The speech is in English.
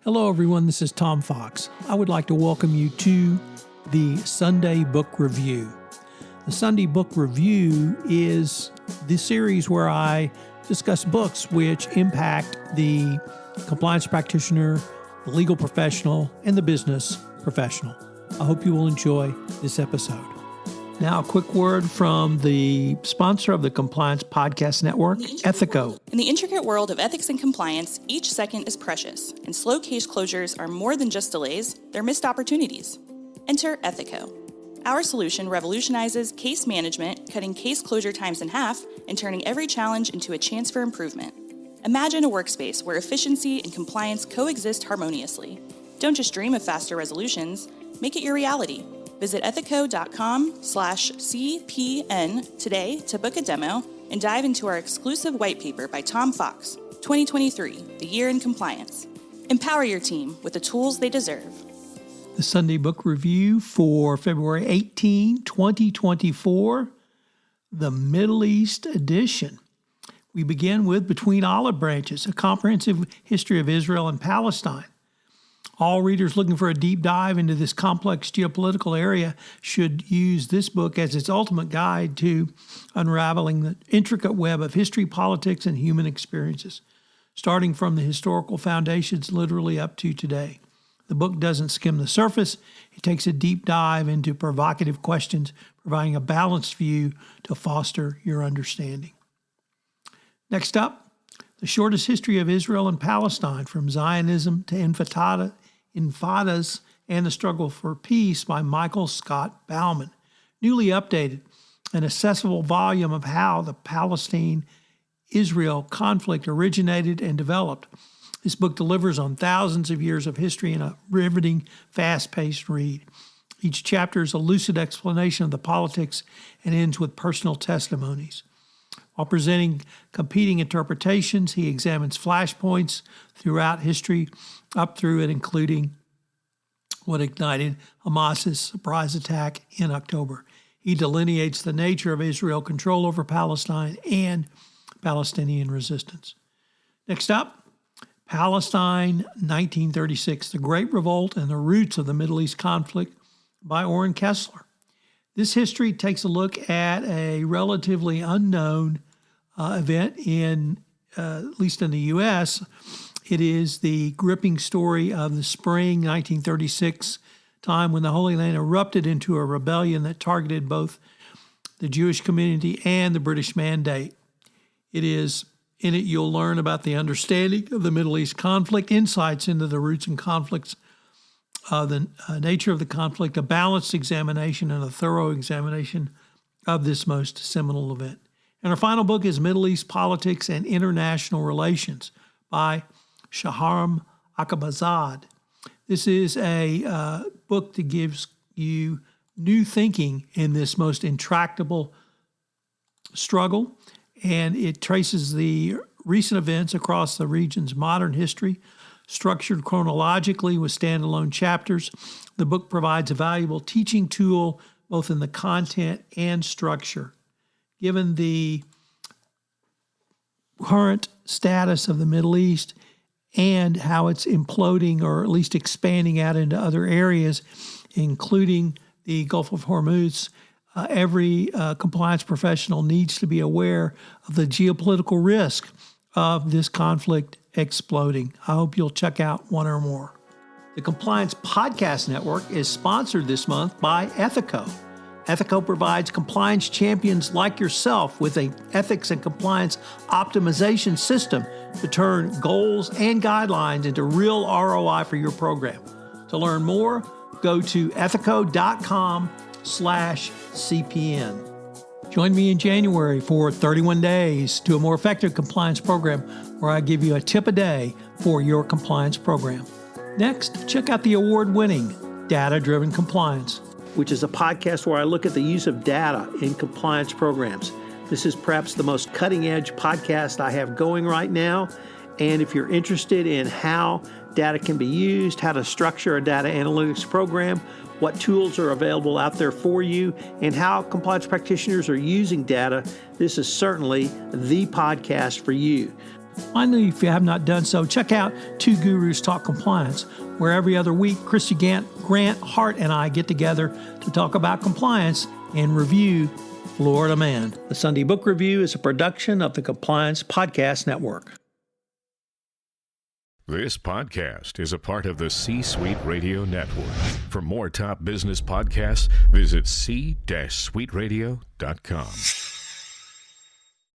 Hello, everyone. This is Tom Fox. I would like to welcome you to the Sunday Book Review. The Sunday Book Review is the series where I discuss books which impact the compliance practitioner, the legal professional, and the business professional. I hope you will enjoy this episode. Now, a quick word from the sponsor of the Compliance Podcast Network, Ethico. In the intricate world of ethics and compliance, each second is precious, and slow case closures are more than just delays, they're missed opportunities. Enter Ethico. Our solution revolutionizes case management, cutting case closure times in half and turning every challenge into a chance for improvement. Imagine a workspace where efficiency and compliance coexist harmoniously. Don't just dream of faster resolutions, make it your reality. Visit ethico.com/CPN today to book a demo and dive into our exclusive white paper by Tom Fox, 2023, The Year in Compliance. Empower your team with the tools they deserve. The Sunday Book Review for February 18, 2024, the Middle East edition. We begin with Between Olive Branches, a comprehensive history of Israel and Palestine. All readers looking for a deep dive into this complex geopolitical area should use this book as its ultimate guide to unraveling the intricate web of history, politics, and human experiences, starting from the historical foundations literally up to today. The book doesn't skim the surface. It takes a deep dive into provocative questions, providing a balanced view to foster your understanding. Next up, The Shortest History of Israel and Palestine, from Zionism to Intifadas and the Struggle for Peace by Michael Scott-Buamann. Newly updated, an accessible volume of how the Palestine-Israel conflict originated and developed. This book delivers on thousands of years of history in a riveting, fast-paced read. Each chapter is a lucid explanation of the politics and ends with personal testimonies. While presenting competing interpretations, he examines flashpoints throughout history, up through and including what ignited Hamas's surprise attack in October. He delineates the nature of Israel's control over Palestine and Palestinian resistance. Next up, Palestine, 1936, The Great Revolt and the Roots of the Middle East Conflict by Oren Kessler. This history takes a look at a relatively unknown event at least in the U.S. It is the gripping story of the spring 1936 time when the Holy Land erupted into a rebellion that targeted both the Jewish community and the British Mandate. In it, you'll learn about the understanding of the Middle East conflict, insights into the roots and conflicts of the nature of the conflict, a balanced examination and a thorough examination of this most seminal event. And our final book is Middle East Politics and International Relations by Shahram Akbarzadeh. This is a book that gives you new thinking in this most intractable struggle, and it traces the recent events across the region's modern history, structured chronologically with standalone chapters. The book provides a valuable teaching tool both in the content and structure. Given the current status of the Middle East and how it's imploding or at least expanding out into other areas, including the Gulf of Hormuz, every compliance professional needs to be aware of the geopolitical risk of this conflict exploding. I hope you'll check out one or more. The Compliance Podcast Network is sponsored this month by Ethico. Ethico provides compliance champions like yourself with an ethics and compliance optimization system to turn goals and guidelines into real ROI for your program. To learn more, go to ethico.com/CPN. Join me in January for 31 days to a more effective compliance program where I give you a tip a day for your compliance program. Next, check out the award-winning Data-Driven Compliance, which is a podcast where I look at the use of data in compliance programs. This is perhaps the most cutting-edge podcast I have going right now. And if you're interested in how data can be used, how to structure a data analytics program, what tools are available out there for you, and how compliance practitioners are using data, this is certainly the podcast for you. Finally, if you have not done so, check out Two Gurus Talk Compliance, where every other week, Christy Grant Hart and I get together to talk about compliance and review Florida Man. The Sunday Book Review is a production of the Compliance Podcast Network. This podcast is a part of the C-Suite Radio Network. For more top business podcasts, visit c-suiteradio.com.